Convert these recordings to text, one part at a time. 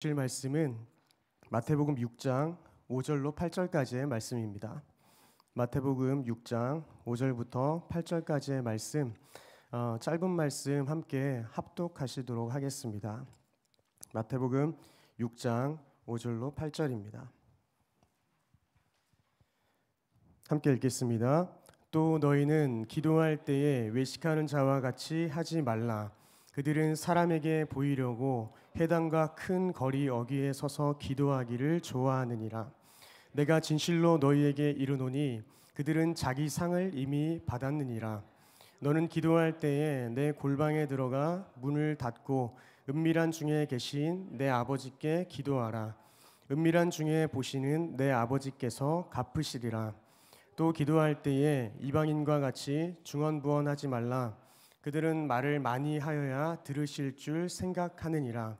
주실 말씀은 마태복음 6장 5절로 8절까지의 말씀입니다. 마태복음 6장 5절부터 8절까지의 말씀, 짧은 말씀 함께 합독하시도록 하겠습니다. 마태복음 6장 5절로 8절입니다. 함께 읽겠습니다. 또 너희는 기도할 때에 외식하는 자와 같이 하지 말라. 그들은 사람에게 보이려고 회당과 큰 거리 어귀에 서서 기도하기를 좋아하느니라. 내가 진실로 너희에게 이르노니 그들은 자기 상을 이미 받았느니라. 너는 기도할 때에 내 골방에 들어가 문을 닫고 은밀한 중에 계신 내 아버지께 기도하라. 은밀한 중에 보시는 내 아버지께서 갚으시리라. 또 기도할 때에 이방인과 같이 중언부언하지 말라. 그들은 말을 많이 하여야 들으실 줄 생각하느니라.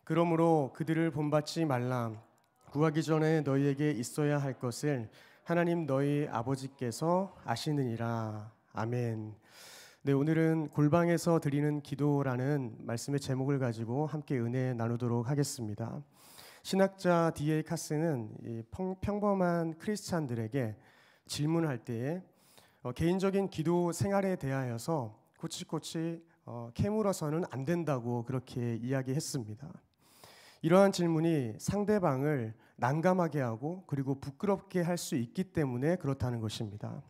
그러므로 그들을 본받지 말라. 구하기 전에 너희에게 있어야 할 것을 하나님 너희 아버지께서 아시느니라. 아멘. 네, 오늘은 골방에서 드리는 기도라는 말씀의 제목을 가지고 함께 은혜 나누도록 하겠습니다. 신학자 D.A. 카스는 평범한 크리스찬들에게 질문할 때에 개인적인 기도 생활에 대하여서 코치코치 캐물어서는 안 된다고 그렇게 이야기했습니다. 이러한 질문이 상대방을 난감하게 하고 그리고 부끄럽게 할 수 있기 때문에 그렇다는 것입니다.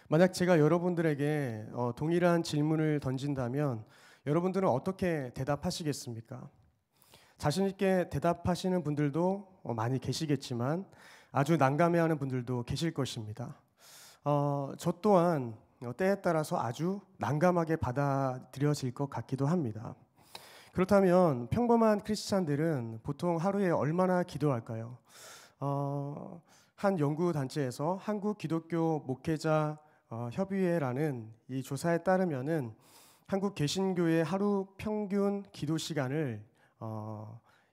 만약 제가 여러분들에게 동일한 질문을 던진다면 여러분들은 어떻게 대답하시겠습니까? 자신 있게 대답하시는 분들도 많이 계시겠지만 아주 난감해하는 분들도 계실 것입니다. 저 또한 때에 따라서 아주 난감하게 받아들여질 것 같기도 합니다. 그렇다면 평범한 크리스찬들은 보통 하루에 얼마나 기도할까요? 한 연구단체에서 한국 기독교 목회자 협의회라는 이 조사에 따르면은 한국 개신교의 하루 평균 기도 시간을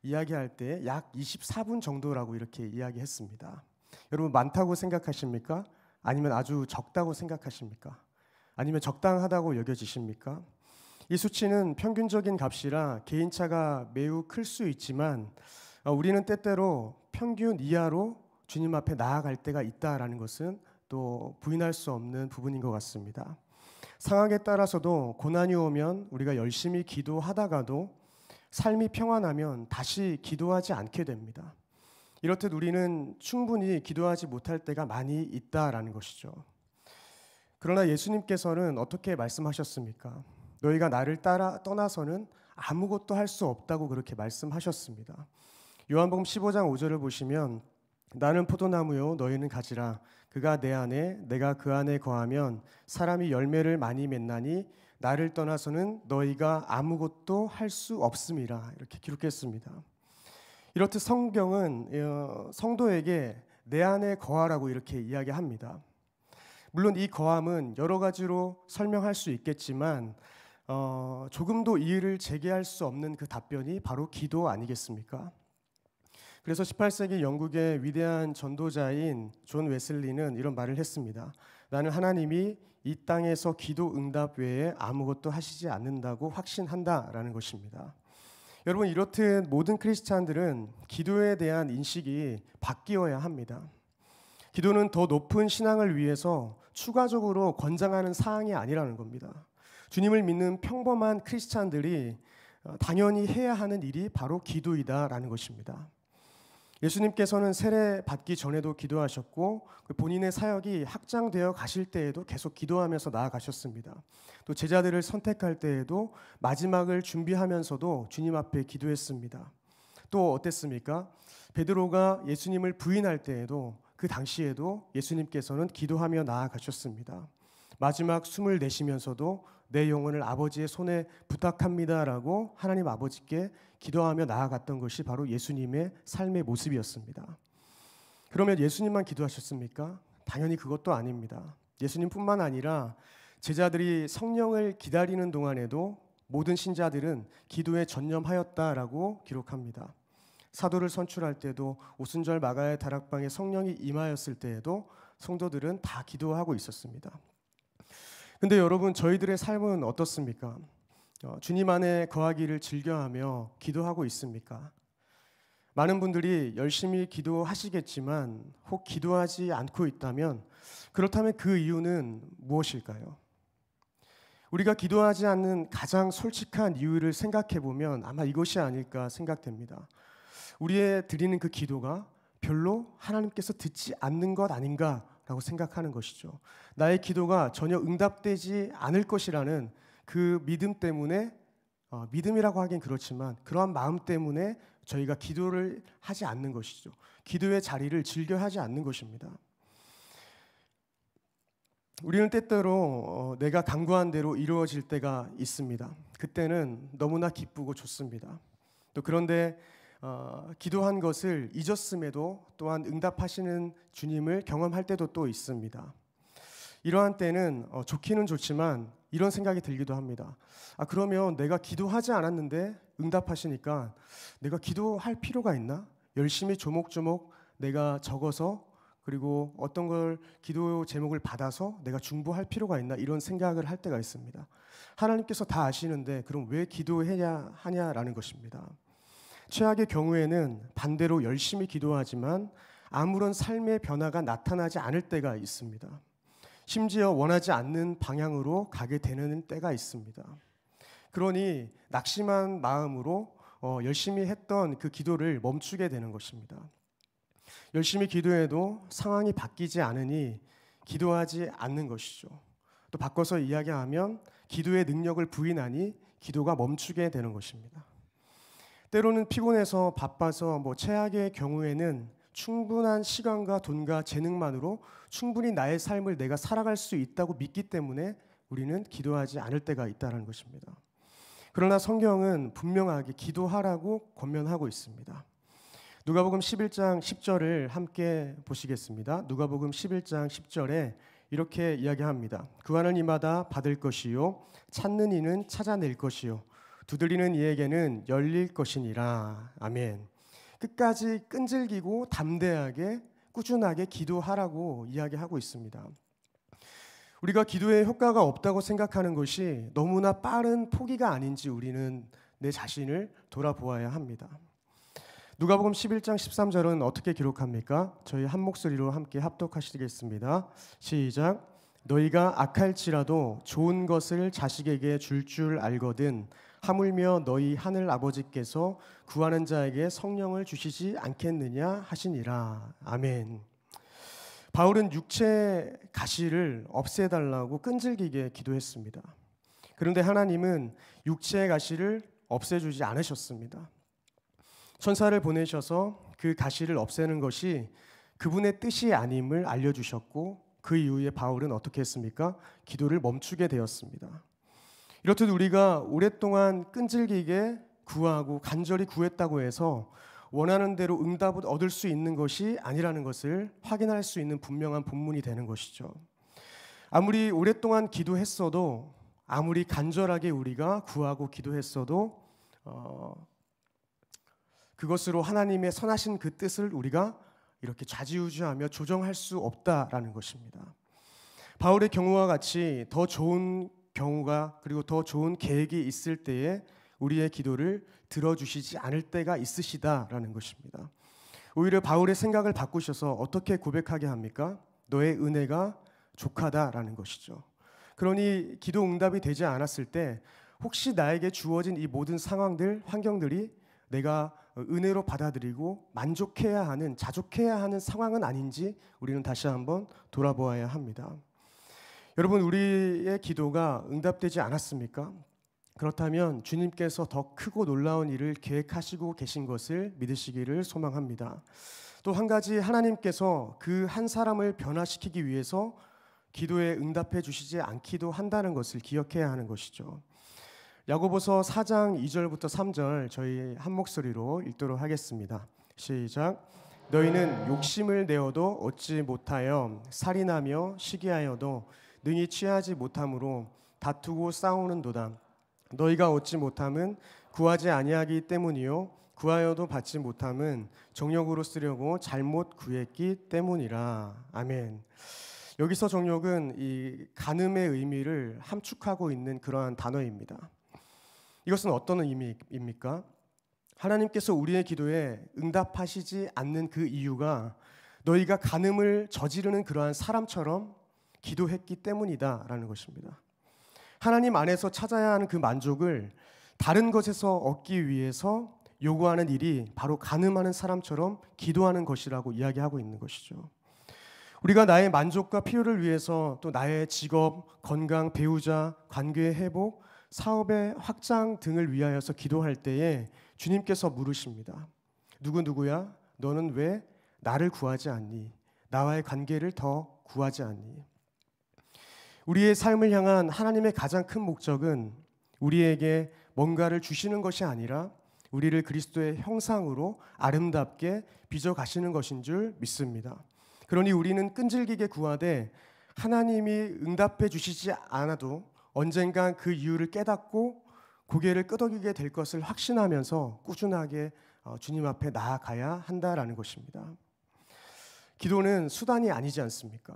이야기할 때 약 24분 정도라고 이렇게 이야기했습니다. 여러분 많다고 생각하십니까? 아니면 아주 적다고 생각하십니까? 아니면 적당하다고 여겨지십니까? 이 수치는 평균적인 값이라 개인차가 매우 클 수 있지만 우리는 때때로 평균 이하로 주님 앞에 나아갈 때가 있다라는 것은 또 부인할 수 없는 부분인 것 같습니다. 상황에 따라서도 고난이 오면 우리가 열심히 기도하다가도 삶이 평안하면 다시 기도하지 않게 됩니다. 이렇듯 우리는 충분히 기도하지 못할 때가 많이 있다라는 것이죠. 그러나 예수님께서는 어떻게 말씀하셨습니까? 너희가 나를 따라 떠나서는 아무것도 할 수 없다고 그렇게 말씀하셨습니다. 요한복음 15장 5절을 보시면 나는 포도나무요 너희는 가지라. 그가 내 안에 내가 그 안에 거하면 사람이 열매를 많이 맺나니 나를 떠나서는 너희가 아무것도 할 수 없음이라 이렇게 기록했습니다. 이렇듯 성경은 성도에게 내 안에 거하라고 이렇게 이야기합니다. 물론 이 거함은 여러 가지로 설명할 수 있겠지만 조금도 이의를 제기할 수 없는 그 답변이 바로 기도 아니겠습니까? 그래서 18세기 영국의 위대한 전도자인 존 웨슬리는 이런 말을 했습니다. 나는 하나님이 이 땅에서 기도 응답 외에 아무것도 하시지 않는다고 확신한다라는 것입니다. 여러분 이렇듯 모든 크리스찬들은 기도에 대한 인식이 바뀌어야 합니다. 기도는 더 높은 신앙을 위해서 추가적으로 권장하는 사항이 아니라는 겁니다. 주님을 믿는 평범한 크리스찬들이 당연히 해야 하는 일이 바로 기도이다라는 것입니다. 예수님께서는 세례 받기 전에도 기도하셨고 본인의 사역이 확장되어 가실 때에도 계속 기도하면서 나아가셨습니다. 또 제자들을 선택할 때에도 마지막을 준비하면서도 주님 앞에 기도했습니다. 또 어땠습니까? 베드로가 예수님을 부인할 때에도 그 당시에도 예수님께서는 기도하며 나아가셨습니다. 마지막 숨을 내쉬면서도 내 영혼을 아버지의 손에 부탁합니다라고 하나님 아버지께 기도하며 나아갔던 것이 바로 예수님의 삶의 모습이었습니다. 그러면 예수님만 기도하셨습니까? 당연히 그것도 아닙니다. 예수님뿐만 아니라 제자들이 성령을 기다리는 동안에도 모든 신자들은 기도에 전념하였다라고 기록합니다. 사도를 선출할 때도 오순절 마가의 다락방에 성령이 임하였을 때에도 성도들은 다 기도하고 있었습니다. 근데 여러분 저희들의 삶은 어떻습니까? 주님 안에 거하기를 즐겨하며 기도하고 있습니까? 많은 분들이 열심히 기도하시겠지만 혹 기도하지 않고 있다면 그렇다면 그 이유는 무엇일까요? 우리가 기도하지 않는 가장 솔직한 이유를 생각해 보면 아마 이것이 아닐까 생각됩니다. 우리의 드리는 그 기도가 별로 하나님께서 듣지 않는 것 아닌가라고 생각하는 것이죠. 나의 기도가 전혀 응답되지 않을 것이라는 그 믿음 때문에 믿음이라고 하긴 그렇지만 그러한 마음 때문에 저희가 기도를 하지 않는 것이죠. 기도의 자리를 즐겨 하지 않는 것입니다. 우리는 때때로 내가 간구한 대로 이루어질 때가 있습니다. 그때는 너무나 기쁘고 좋습니다. 또 그런데 기도한 것을 잊었음에도 또한 응답하시는 주님을 경험할 때도 또 있습니다. 이러한 때는 좋기는 좋지만 이런 생각이 들기도 합니다. 그러면 내가 기도하지 않았는데 응답하시니까 내가 기도할 필요가 있나? 열심히 조목조목 내가 적어서 그리고 어떤 걸 기도 제목을 받아서 내가 중보할 필요가 있나? 이런 생각을 할 때가 있습니다. 하나님께서 다 아시는데 그럼 왜 기도해야 하냐라는 것입니다. 최악의 경우에는 반대로 열심히 기도하지만 아무런 삶의 변화가 나타나지 않을 때가 있습니다. 심지어 원하지 않는 방향으로 가게 되는 때가 있습니다. 그러니 낙심한 마음으로 열심히 했던 그 기도를 멈추게 되는 것입니다. 열심히 기도해도 상황이 바뀌지 않으니 기도하지 않는 것이죠. 또 바꿔서 이야기하면 기도의 능력을 부인하니 기도가 멈추게 되는 것입니다. 때로는 피곤해서 바빠서 최악의 경우에는 충분한 시간과 돈과 재능만으로 충분히 나의 삶을 내가 살아갈 수 있다고 믿기 때문에 우리는 기도하지 않을 때가 있다는 것입니다. 그러나 성경은 분명하게 기도하라고 권면하고 있습니다. 누가복음 11장 10절을 함께 보시겠습니다. 누가복음 11장 10절에 이렇게 이야기합니다. 구하는 이마다 받을 것이요 찾는 이는 찾아낼 것이요 두드리는 이에게는 열릴 것이니라. 아멘. 끝까지 끈질기고 담대하게 꾸준하게 기도하라고 이야기하고 있습니다. 우리가 기도에 효과가 없다고 생각하는 것이 너무나 빠른 포기가 아닌지 우리는 내 자신을 돌아보아야 합니다. 누가복음 11장 13절은 어떻게 기록합니까? 저희 한 목소리로 함께 합독하시겠습니다. 시작. 너희가 악할지라도 좋은 것을 자식에게 줄 알거든 하물며 너희 하늘 아버지께서 구하는 자에게 성령을 주시지 않겠느냐 하시니라. 아멘. 바울은 육체 가시를 없애달라고 끈질기게 기도했습니다. 그런데 하나님은 육체의 가시를 없애주지 않으셨습니다. 천사를 보내셔서 그 가시를 없애는 것이 그분의 뜻이 아님을 알려주셨고 그 이후에 바울은 어떻게 했습니까? 기도를 멈추게 되었습니다. 이렇듯 우리가 오랫동안 끈질기게 구하고 간절히 구했다고 해서 원하는 대로 응답을 얻을 수 있는 것이 아니라는 것을 확인할 수 있는 분명한 본문이 되는 것이죠. 아무리 오랫동안 기도했어도 아무리 간절하게 우리가 구하고 기도했어도 그것으로 하나님의 선하신 그 뜻을 우리가 이렇게 좌지우지하며 조정할 수 없다라는 것입니다. 바울의 경우와 같이 더 좋은 경우가 그리고 더 좋은 계획이 있을 때에 우리의 기도를 들어주시지 않을 때가 있으시다라는 것입니다. 오히려 바울의 생각을 바꾸셔서 어떻게 고백하게 합니까? 너의 은혜가 족하다라는 것이죠. 그러니 기도 응답이 되지 않았을 때 혹시 나에게 주어진 이 모든 상황들, 환경들이 내가 은혜로 받아들이고 만족해야 하는, 자족해야 하는 상황은 아닌지 우리는 다시 한번 돌아보아야 합니다. 여러분, 우리의 기도가 응답되지 않았습니까? 그렇다면 주님께서 더 크고 놀라운 일을 계획하시고 계신 것을 믿으시기를 소망합니다. 또 한 가지, 하나님께서 그 한 사람을 변화시키기 위해서 기도에 응답해 주시지 않기도 한다는 것을 기억해야 하는 것이죠. 야고보서 4장 2절부터 3절 저희 한 목소리로 읽도록 하겠습니다. 시작. 너희는 욕심을 내어도 얻지 못하여 살인하며 시기하여도 능히 취하지 못함으로 다투고 싸우는도다. 너희가 얻지 못함은 구하지 아니하기 때문이요 구하여도 받지 못함은 정욕으로 쓰려고 잘못 구했기 때문이라. 아멘. 여기서 정욕은 이 간음의 의미를 함축하고 있는 그러한 단어입니다. 이것은 어떤 의미입니까? 하나님께서 우리의 기도에 응답하시지 않는 그 이유가 너희가 간음을 저지르는 그러한 사람처럼 기도했기 때문이다라는 것입니다. 하나님 안에서 찾아야 하는 그 만족을 다른 것에서 얻기 위해서 요구하는 일이 바로 간음하는 사람처럼 기도하는 것이라고 이야기하고 있는 것이죠. 우리가 나의 만족과 필요를 위해서 또 나의 직업, 건강, 배우자, 관계의 회복, 사업의 확장 등을 위하여서 기도할 때에 주님께서 물으십니다. 누구야? 너는 왜 나를 구하지 않니? 나와의 관계를 더 구하지 않니? 우리의 삶을 향한 하나님의 가장 큰 목적은 우리에게 뭔가를 주시는 것이 아니라 우리를 그리스도의 형상으로 아름답게 빚어 가시는 것인 줄 믿습니다. 그러니 우리는 끈질기게 구하되 하나님이 응답해 주시지 않아도 언젠간 그 이유를 깨닫고 고개를 끄덕이게 될 것을 확신하면서 꾸준하게 주님 앞에 나아가야 한다라는 것입니다. 기도는 수단이 아니지 않습니까?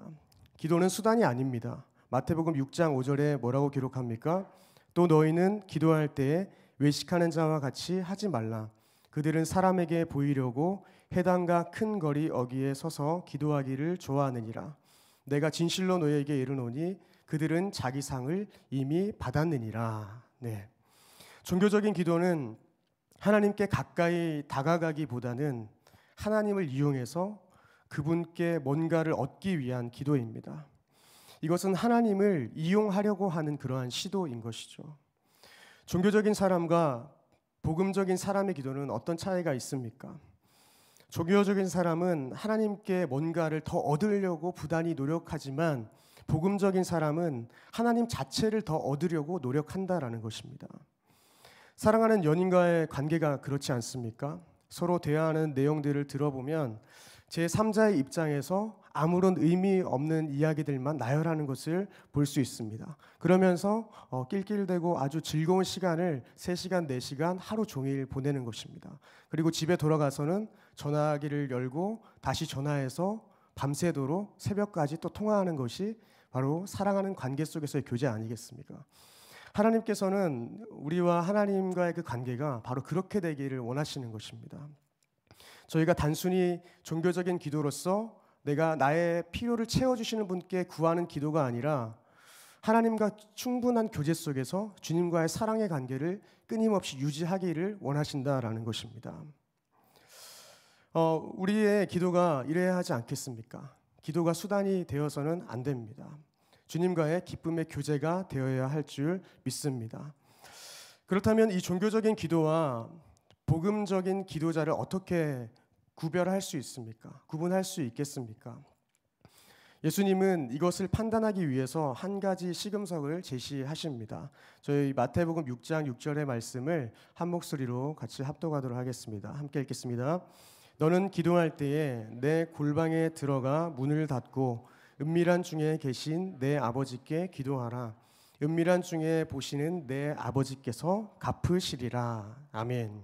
기도는 수단이 아닙니다. 마태복음 6장 5절에 뭐라고 기록합니까? 또 너희는 기도할 때에 외식하는 자와 같이 하지 말라. 그들은 사람에게 보이려고 회당과 큰 거리 어귀에 서서 기도하기를 좋아하느니라. 내가 진실로 너희에게 이르노니 그들은 자기 상을 이미 받았느니라. 네. 종교적인 기도는 하나님께 가까이 다가가기보다는 하나님을 이용해서 그분께 뭔가를 얻기 위한 기도입니다. 이것은 하나님을 이용하려고 하는 그러한 시도인 것이죠. 종교적인 사람과 복음적인 사람의 기도는 어떤 차이가 있습니까? 종교적인 사람은 하나님께 뭔가를 더 얻으려고 부단히 노력하지만 복음적인 사람은 하나님 자체를 더 얻으려고 노력한다라는 것입니다. 사랑하는 연인과의 관계가 그렇지 않습니까? 서로 대화하는 내용들을 들어보면 제3자의 입장에서 아무런 의미 없는 이야기들만 나열하는 것을 볼 수 있습니다. 그러면서 낄낄대고 아주 즐거운 시간을 3시간, 4시간 하루 종일 보내는 것입니다. 그리고 집에 돌아가서는 전화기를 열고 다시 전화해서 밤새도록 새벽까지 또 통화하는 것이 바로 사랑하는 관계 속에서의 교제 아니겠습니까? 하나님께서는 우리와 하나님과의 그 관계가 바로 그렇게 되기를 원하시는 것입니다. 저희가 단순히 종교적인 기도로서 내가 나의 필요를 채워주시는 분께 구하는 기도가 아니라 하나님과 충분한 교제 속에서 주님과의 사랑의 관계를 끊임없이 유지하기를 원하신다라는 것입니다. 우리의 기도가 이래야 하지 않겠습니까? 기도가 수단이 되어서는 안 됩니다. 주님과의 기쁨의 교제가 되어야 할 줄 믿습니다. 그렇다면 이 종교적인 기도와 복음적인 기도자를 어떻게 구별할 수 있습니까? 구분할 수 있겠습니까? 예수님은 이것을 판단하기 위해서 한 가지 시금석을 제시하십니다. 저희 마태복음 6장 6절의 말씀을 한 목소리로 같이 합독하도록 하겠습니다. 함께 읽겠습니다. 너는 기도할 때에 내 골방에 들어가 문을 닫고 은밀한 중에 계신 내 아버지께 기도하라. 은밀한 중에 보시는 내 아버지께서 갚으시리라. 아멘.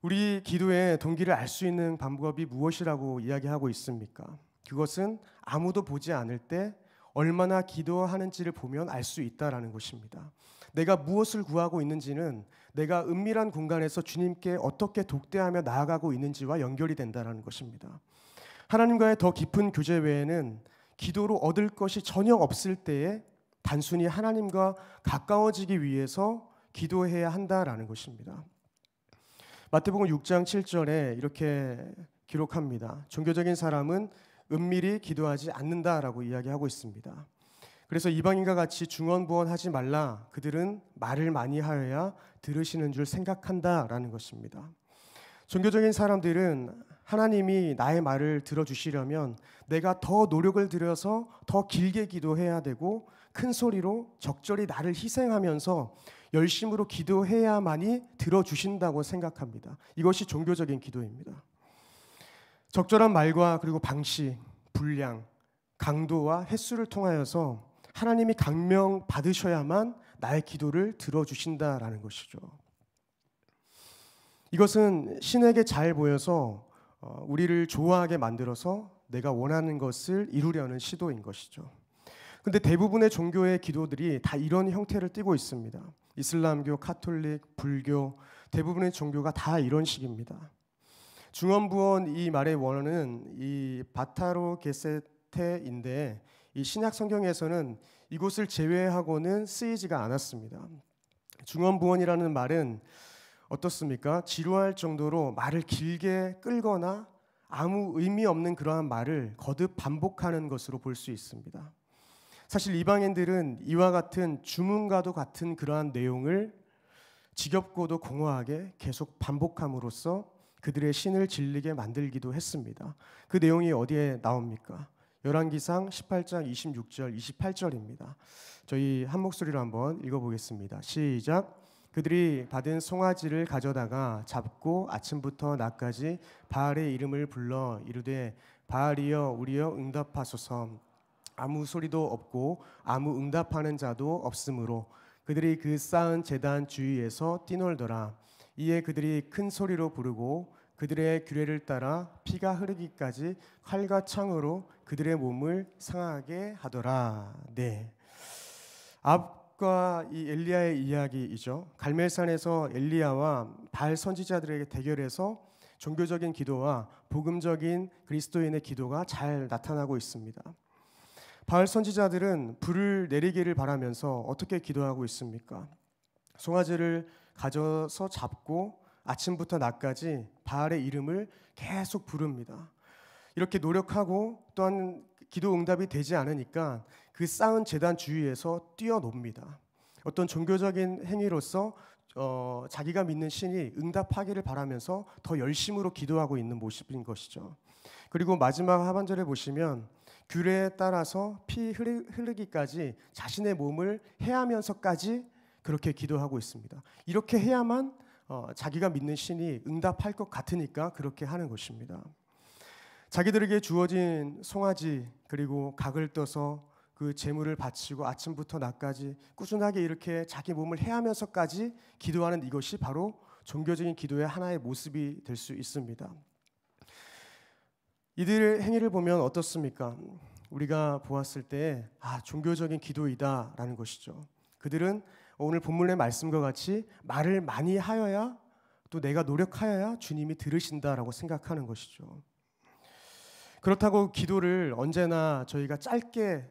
우리 기도의 동기를 알 수 있는 방법이 무엇이라고 이야기하고 있습니까? 그것은 아무도 보지 않을 때 얼마나 기도하는지를 보면 알 수 있다라는 것입니다. 내가 무엇을 구하고 있는지는 내가 은밀한 공간에서 주님께 어떻게 독대하며 나아가고 있는지와 연결이 된다라는 것입니다. 하나님과의 더 깊은 교제 외에는 기도로 얻을 것이 전혀 없을 때에 단순히 하나님과 가까워지기 위해서 기도해야 한다라는 것입니다. 마태복음 6장 7절에 이렇게 기록합니다. 종교적인 사람은 은밀히 기도하지 않는다라고 이야기하고 있습니다. 그래서 이방인과 같이 중언부언하지 말라. 그들은 말을 많이 하여야 들으시는 줄 생각한다라는 것입니다. 종교적인 사람들은 하나님이 나의 말을 들어주시려면 내가 더 노력을 들여서 더 길게 기도해야 되고 큰 소리로 적절히 나를 희생하면서 열심으로 기도해야만이 들어주신다고 생각합니다. 이것이 종교적인 기도입니다. 적절한 말과 그리고 방식, 분량, 강도와 횟수를 통하여서 하나님이 강명 받으셔야만 나의 기도를 들어주신다라는 것이죠. 이것은 신에게 잘 보여서 우리를 좋아하게 만들어서 내가 원하는 것을 이루려는 시도인 것이죠. 근데 대부분의 종교의 기도들이 다 이런 형태를 띠고 있습니다. 이슬람교, 카톨릭, 불교, 대부분의 종교가 다 이런 식입니다. 중언부언 이 말의 원어는 이 바타로게세테인데 이 신약 성경에서는 이곳을 제외하고는 쓰이지가 않았습니다. 중언부언이라는 말은 어떻습니까? 지루할 정도로 말을 길게 끌거나 아무 의미 없는 그러한 말을 거듭 반복하는 것으로 볼 수 있습니다. 사실 이방인들은 이와 같은 주문과도 같은 그러한 내용을 지겹고도 공허하게 계속 반복함으로써 그들의 신을 질리게 만들기도 했습니다. 그 내용이 어디에 나옵니까? 열왕기상 18장 26절 28절입니다. 저희 한 목소리로 한번 읽어보겠습니다. 시작. 그들이 받은 송아지를 가져다가 잡고 아침부터 낮까지 바알의 이름을 불러 이르되 바알이여 우리여 응답하소서. 아무 소리도 없고 아무 응답하는 자도 없으므로 그들이 그 쌓은 제단 주위에서 뛰놀더라. 이에 그들이 큰 소리로 부르고 그들의 규례를 따라 피가 흐르기까지 칼과 창으로 그들의 몸을 상하게 하더라. 네. 앞과 이 엘리야의 이야기이죠. 갈멜산에서 엘리야와 바알 선지자들에게 대결해서 종교적인 기도와 복음적인 그리스도인의 기도가 잘 나타나고 있습니다. 바알 선지자들은 불을 내리기를 바라면서 어떻게 기도하고 있습니까? 송아지를 가져서 잡고 아침부터 낮까지 바알의 이름을 계속 부릅니다. 이렇게 노력하고 또한 기도 응답이 되지 않으니까 그 쌓은 제단 주위에서 뛰어놉니다. 어떤 종교적인 행위로서 자기가 믿는 신이 응답하기를 바라면서 더 열심으로 기도하고 있는 모습인 것이죠. 그리고 마지막 하반절에 보시면 규례에 따라서 피 흐르기까지 자신의 몸을 해하면서까지 그렇게 기도하고 있습니다. 이렇게 해야만 자기가 믿는 신이 응답할 것 같으니까 그렇게 하는 것입니다. 자기들에게 주어진 송아지 그리고 각을 떠서 그 제물을 바치고 아침부터 낮까지 꾸준하게 이렇게 자기 몸을 해하면서까지 기도하는 이것이 바로 종교적인 기도의 하나의 모습이 될 수 있습니다. 이들의 행위를 보면 어떻습니까? 우리가 보았을 때 종교적인 기도이다라는 것이죠. 그들은 오늘 본문의 말씀과 같이 말을 많이 하여야 또 내가 노력하여야 주님이 들으신다라고 생각하는 것이죠. 그렇다고 기도를 언제나 저희가 짧게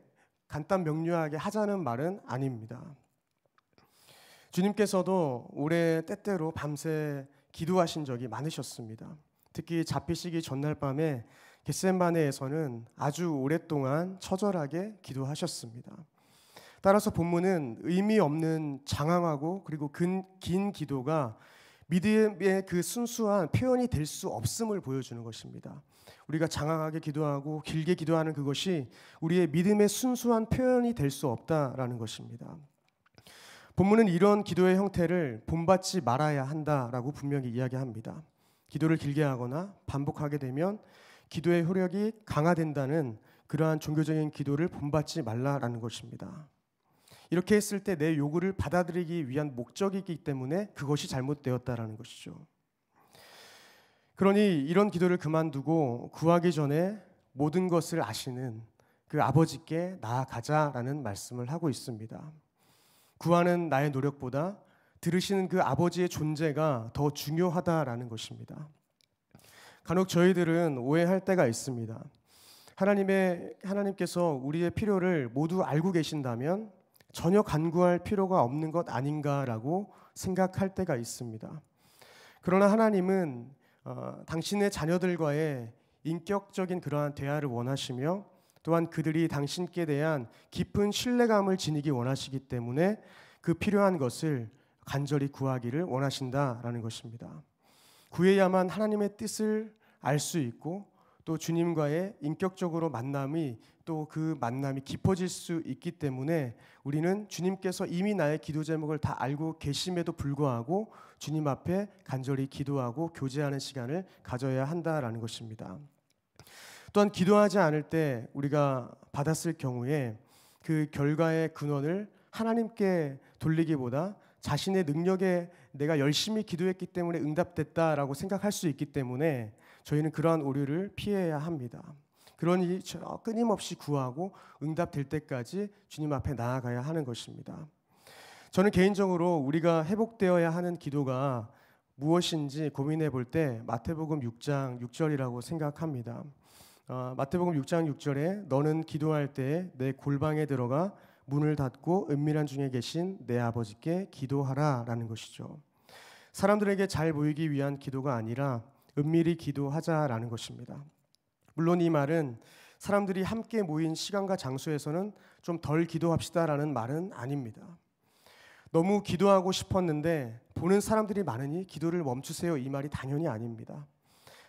간단 명료하게 하자는 말은 아닙니다. 주님께서도 올해 때때로 밤새 기도하신 적이 많으셨습니다. 특히 잡히시기 전날 밤에 겟세마네에서는 아주 오랫동안 처절하게 기도하셨습니다. 따라서 본문은 의미 없는 장황하고 그리고 긴 기도가 믿음의 그 순수한 표현이 될 수 없음을 보여주는 것입니다. 우리가 장황하게 기도하고 길게 기도하는 그것이 우리의 믿음의 순수한 표현이 될 수 없다라는 것입니다. 본문은 이런 기도의 형태를 본받지 말아야 한다라고 분명히 이야기합니다. 기도를 길게 하거나 반복하게 되면 기도의 효력이 강화된다는 그러한 종교적인 기도를 본받지 말라라는 것입니다. 이렇게 했을 때 내 요구를 받아들이기 위한 목적이기 때문에 그것이 잘못되었다라는 것이죠. 그러니 이런 기도를 그만두고 구하기 전에 모든 것을 아시는 그 아버지께 나아가자라는 말씀을 하고 있습니다. 구하는 나의 노력보다 들으시는 그 아버지의 존재가 더 중요하다라는 것입니다. 간혹 저희들은 오해할 때가 있습니다. 하나님께서 우리의 필요를 모두 알고 계신다면 전혀 간구할 필요가 없는 것 아닌가라고 생각할 때가 있습니다. 그러나 하나님은 당신의 자녀들과의 인격적인 그러한 대화를 원하시며 또한 그들이 당신께 대한 깊은 신뢰감을 지니기 원하시기 때문에 그 필요한 것을 간절히 구하기를 원하신다라는 것입니다. 구해야만 하나님의 뜻을 알 수 있고 또 주님과의 인격적으로 만남이 또 그 만남이 깊어질 수 있기 때문에 우리는 주님께서 이미 나의 기도 제목을 다 알고 계심에도 불구하고 주님 앞에 간절히 기도하고 교제하는 시간을 가져야 한다라는 것입니다. 또한 기도하지 않을 때 우리가 받았을 경우에 그 결과의 근원을 하나님께 돌리기보다 자신의 능력에 내가 열심히 기도했기 때문에 응답됐다라고 생각할 수 있기 때문에 저희는 그러한 오류를 피해야 합니다. 그러니 끊임없이 구하고 응답될 때까지 주님 앞에 나아가야 하는 것입니다. 저는 개인적으로 우리가 회복되어야 하는 기도가 무엇인지 고민해 볼 때 마태복음 6장 6절이라고 생각합니다. 마태복음 6장 6절에 너는 기도할 때 내 골방에 들어가 문을 닫고 은밀한 중에 계신 내 아버지께 기도하라라는 것이죠. 사람들에게 잘 보이기 위한 기도가 아니라 은밀히 기도하자라는 것입니다. 물론 이 말은 사람들이 함께 모인 시간과 장소에서는 좀 덜 기도합시다라는 말은 아닙니다. 너무 기도하고 싶었는데 보는 사람들이 많으니 기도를 멈추세요, 이 말이 당연히 아닙니다.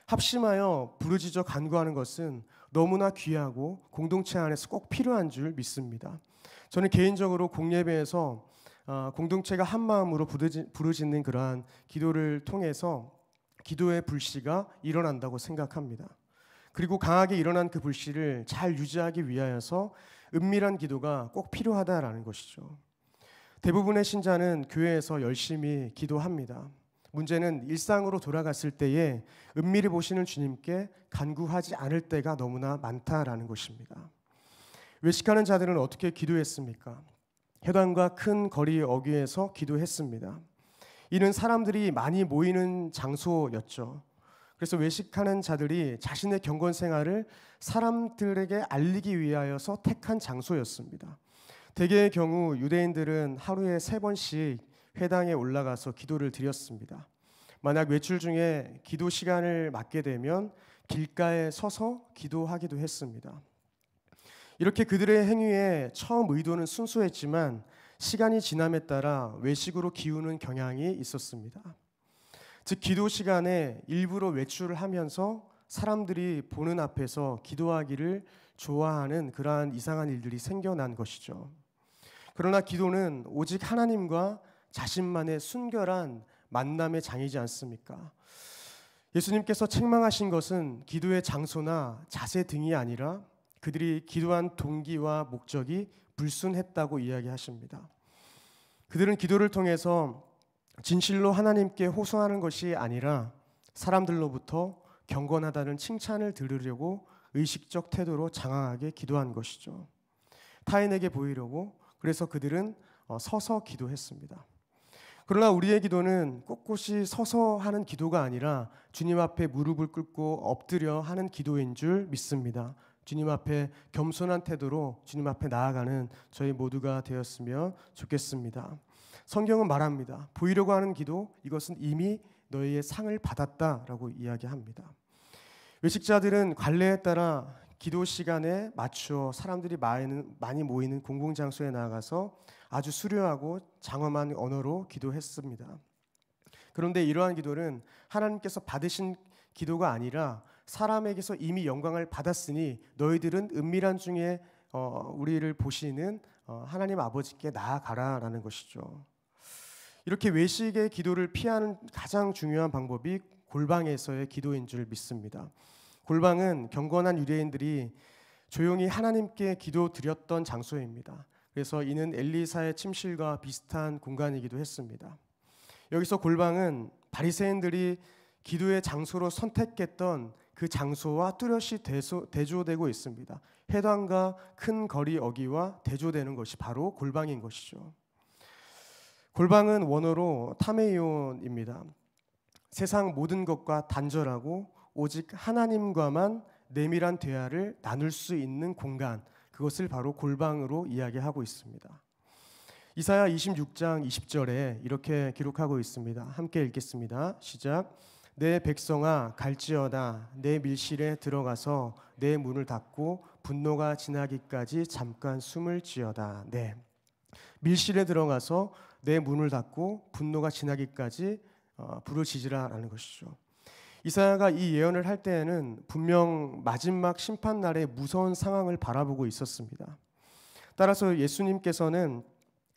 합심하여 부르짖어 간구하는 것은 너무나 귀하고 공동체 안에서 꼭 필요한 줄 믿습니다. 저는 개인적으로 공예배에서 공동체가 한 마음으로 부르짖는 그러한 기도를 통해서 기도의 불씨가 일어난다고 생각합니다. 그리고 강하게 일어난 그 불씨를 잘 유지하기 위하여서 은밀한 기도가 꼭 필요하다라는 것이죠. 대부분의 신자는 교회에서 열심히 기도합니다. 문제는 일상으로 돌아갔을 때에 은밀히 보시는 주님께 간구하지 않을 때가 너무나 많다라는 것입니다. 외식하는 자들은 어떻게 기도했습니까? 회당과 큰 거리 어귀에서 기도했습니다. 이는 사람들이 많이 모이는 장소였죠. 그래서 외식하는 자들이 자신의 경건 생활을 사람들에게 알리기 위하여서 택한 장소였습니다. 대개의 경우 유대인들은 하루에 3번씩 회당에 올라가서 기도를 드렸습니다. 만약 외출 중에 기도 시간을 맞게 되면 길가에 서서 기도하기도 했습니다. 이렇게 그들의 행위의 처음 의도는 순수했지만 시간이 지남에 따라 외식으로 기우는 경향이 있었습니다. 즉 기도 시간에 일부러 외출을 하면서 사람들이 보는 앞에서 기도하기를 좋아하는 그러한 이상한 일들이 생겨난 것이죠. 그러나 기도는 오직 하나님과 자신만의 순결한 만남의 장이지 않습니까? 예수님께서 책망하신 것은 기도의 장소나 자세 등이 아니라 그들이 기도한 동기와 목적이 불순했다고 이야기하십니다. 그들은 기도를 통해서 진실로 하나님께 호소하는 것이 아니라 사람들로부터 경건하다는 칭찬을 들으려고 의식적 태도로 장황하게 기도한 것이죠. 타인에게 보이려고. 그래서 그들은 서서 기도했습니다. 그러나 우리의 기도는 꼿꼿이 서서 하는 기도가 아니라 주님 앞에 무릎을 꿇고 엎드려 하는 기도인 줄 믿습니다. 주님 앞에 겸손한 태도로 주님 앞에 나아가는 저희 모두가 되었으면 좋겠습니다. 성경은 말합니다. 보이려고 하는 기도, 이것은 이미 너희의 상을 받았다라고 이야기합니다. 외식자들은 관례에 따라 기도 시간에 맞추어 사람들이 많이 모이는 공공장소에 나아가서 아주 수려하고 장엄한 언어로 기도했습니다. 그런데 이러한 기도는 하나님께서 받으신 기도가 아니라 사람에게서 이미 영광을 받았으니 너희들은 은밀한 중에 우리를 보시는 하나님 아버지께 나아가라라는 것이죠. 이렇게 외식의 기도를 피하는 가장 중요한 방법이 골방에서의 기도인 줄 믿습니다. 골방은 경건한 유대인들이 조용히 하나님께 기도드렸던 장소입니다. 그래서 이는 엘리사의 침실과 비슷한 공간이기도 했습니다. 여기서 골방은 바리새인들이 기도의 장소로 선택했던 그 장소와 뚜렷이 대조되고 있습니다. 회당과 큰 거리 어귀와 대조되는 것이 바로 골방인 것이죠. 골방은 원어로 타메이온입니다. 세상 모든 것과 단절하고 오직 하나님과만 내밀한 대화를 나눌 수 있는 공간, 그것을 바로 골방으로 이야기하고 있습니다. 이사야 26장 20절에 이렇게 기록하고 있습니다. 함께 읽겠습니다. 시작. 내 백성아 갈지어다 내 밀실에 들어가서 내 문을 닫고 분노가 지나기까지 잠깐 숨을 지어다. 네, 밀실에 들어가서 내 문을 닫고 분노가 지나기까지 부르짖으라라는 것이죠. 이사야가 이 예언을 할 때에는 분명 마지막 심판 날의 무서운 상황을 바라보고 있었습니다. 따라서 예수님께서는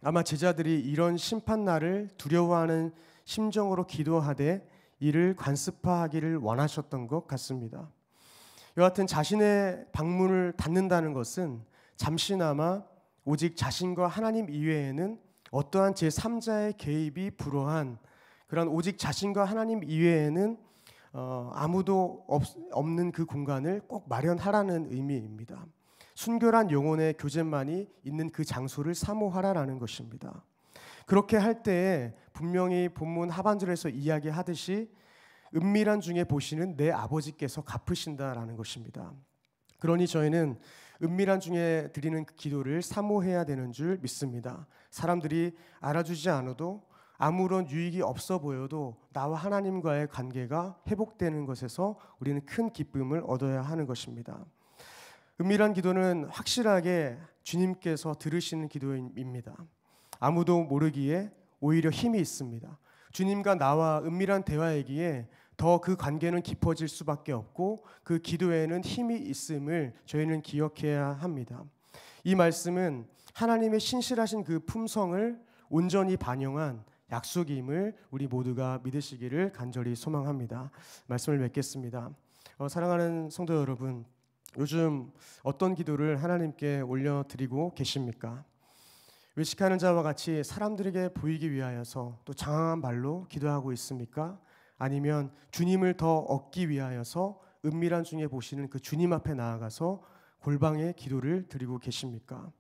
아마 제자들이 이런 심판 날을 두려워하는 심정으로 기도하되 이를 관습화하기를 원하셨던 것 같습니다. 여하튼 자신의 방문을 닫는다는 것은 잠시나마 오직 자신과 하나님 이외에는 어떠한 제3자의 개입이 불허한 그런 오직 자신과 하나님 이외에는 아무도 없는 그 공간을 꼭 마련하라는 의미입니다. 순결한 영혼의 교제만이 있는 그 장소를 사모하라라는 것입니다. 그렇게 할 때에 분명히 본문 하반절에서 이야기하듯이 은밀한 중에 보시는 내 아버지께서 갚으신다라는 것입니다. 그러니 저희는 은밀한 중에 드리는 그 기도를 사모해야 되는 줄 믿습니다. 사람들이 알아주지 않아도 아무런 유익이 없어 보여도 나와 하나님과의 관계가 회복되는 것에서 우리는 큰 기쁨을 얻어야 하는 것입니다. 은밀한 기도는 확실하게 주님께서 들으시는 기도입니다. 아무도 모르기에 오히려 힘이 있습니다. 주님과 나와 은밀한 대화이기에 더 그 관계는 깊어질 수밖에 없고 그 기도에는 힘이 있음을 저희는 기억해야 합니다. 이 말씀은 하나님의 신실하신 그 품성을 온전히 반영한 약속임을 우리 모두가 믿으시기를 간절히 소망합니다. 말씀을 맺겠습니다. 사랑하는 성도 여러분, 요즘 어떤 기도를 하나님께 올려드리고 계십니까? 외식하는 자와 같이 사람들에게 보이기 위하여서 또 장황한 말로 기도하고 있습니까? 아니면 주님을 더 얻기 위하여서 은밀한 중에 보시는 그 주님 앞에 나아가서 골방의 기도를 드리고 계십니까?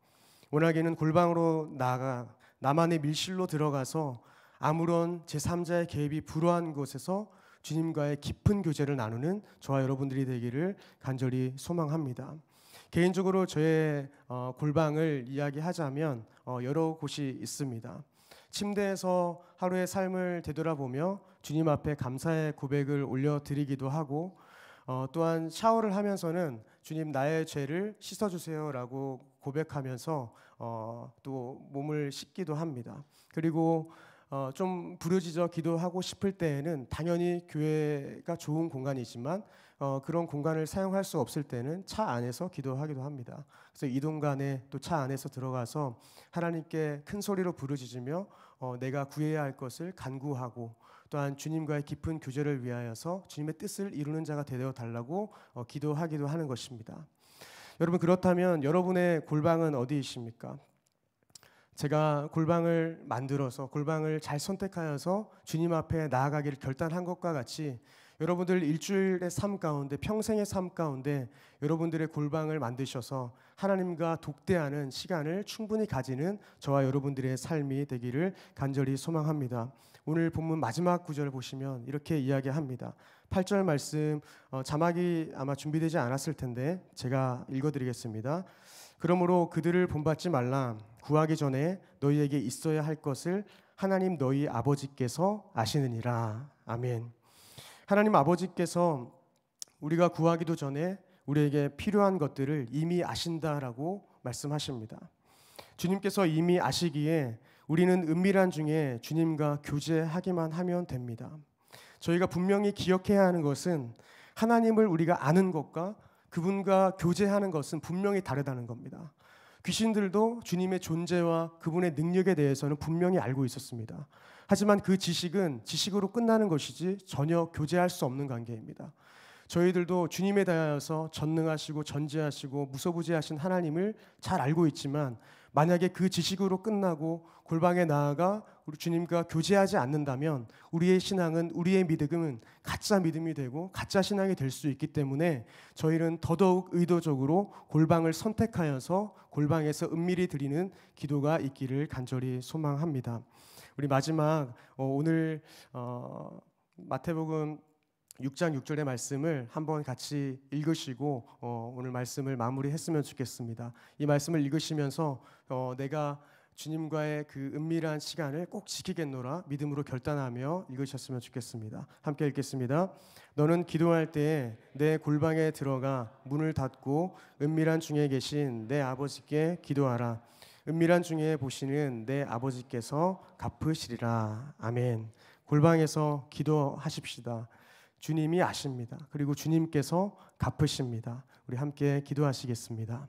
워낙에는 골방으로 나아가 나만의 밀실로 들어가서 아무런 제3자의 개입이 불허한 곳에서 주님과의 깊은 교제를 나누는 저와 여러분들이 되기를 간절히 소망합니다. 개인적으로 저의 골방을 이야기하자면 여러 곳이 있습니다. 침대에서 하루의 삶을 되돌아보며 주님 앞에 감사의 고백을 올려드리기도 하고 또한 샤워를 하면서는 주님 나의 죄를 씻어주세요라고 고백하면서 또 몸을 씻기도 합니다. 그리고 좀 부르짖어 기도하고 싶을 때에는 당연히 교회가 좋은 공간이지만 그런 공간을 사용할 수 없을 때는 차 안에서 기도하기도 합니다. 그래서 이동간에 또 차 안에서 들어가서 하나님께 큰 소리로 부르짖으며 내가 구해야 할 것을 간구하고 또한 주님과의 깊은 교제를 위하여서 주님의 뜻을 이루는 자가 되어 달라고 기도하기도 하는 것입니다. 여러분, 그렇다면 여러분의 골방은 어디이십니까? 제가 골방을 만들어서 골방을 잘 선택하여서 주님 앞에 나아가기를 결단한 것과 같이 여러분들 일주일의 삶 가운데 평생의 삶 가운데 여러분들의 골방을 만드셔서 하나님과 독대하는 시간을 충분히 가지는 저와 여러분들의 삶이 되기를 간절히 소망합니다. 오늘 본문 마지막 구절을 보시면 이렇게 이야기합니다. 8절 말씀 자막이 아마 준비되지 않았을 텐데 제가 읽어드리겠습니다. 그러므로 그들을 본받지 말라. 구하기 전에 너희에게 있어야 할 것을 하나님 너희 아버지께서 아시느니라. 아멘. 하나님 아버지께서 우리가 구하기도 전에 우리에게 필요한 것들을 이미 아신다라고 말씀하십니다. 주님께서 이미 아시기에 우리는 은밀한 중에 주님과 교제하기만 하면 됩니다. 저희가 분명히 기억해야 하는 것은 하나님을 우리가 아는 것과 그분과 교제하는 것은 분명히 다르다는 겁니다. 귀신들도 주님의 존재와 그분의 능력에 대해서는 분명히 알고 있었습니다. 하지만 그 지식은 지식으로 끝나는 것이지 전혀 교제할 수 없는 관계입니다. 저희들도 주님에 대하여서 전능하시고 전지하시고 무소부지하신 하나님을 잘 알고 있지만 만약에 그 지식으로 끝나고 골방에 나아가 우리 주님과 교제하지 않는다면 우리의 신앙은, 우리의 믿음은 가짜 믿음이 되고 가짜 신앙이 될 수 있기 때문에 저희는 더더욱 의도적으로 골방을 선택하여서 골방에서 은밀히 드리는 기도가 있기를 간절히 소망합니다. 우리 마지막 오늘 마태복음 6장 6절의 말씀을 한번 같이 읽으시고 오늘 말씀을 마무리했으면 좋겠습니다. 이 말씀을 읽으시면서 내가 주님과의 그 은밀한 시간을 꼭 지키겠노라 믿음으로 결단하며 읽으셨으면 좋겠습니다. 함께 읽겠습니다. 너는 기도할 때에 내 골방에 들어가 문을 닫고 은밀한 중에 계신 내 아버지께 기도하라. 은밀한 중에 보시는 내 아버지께서 갚으시리라. 아멘. 골방에서 기도하십시다. 주님이 아십니다. 그리고 주님께서 갚으십니다. 우리 함께 기도하시겠습니다.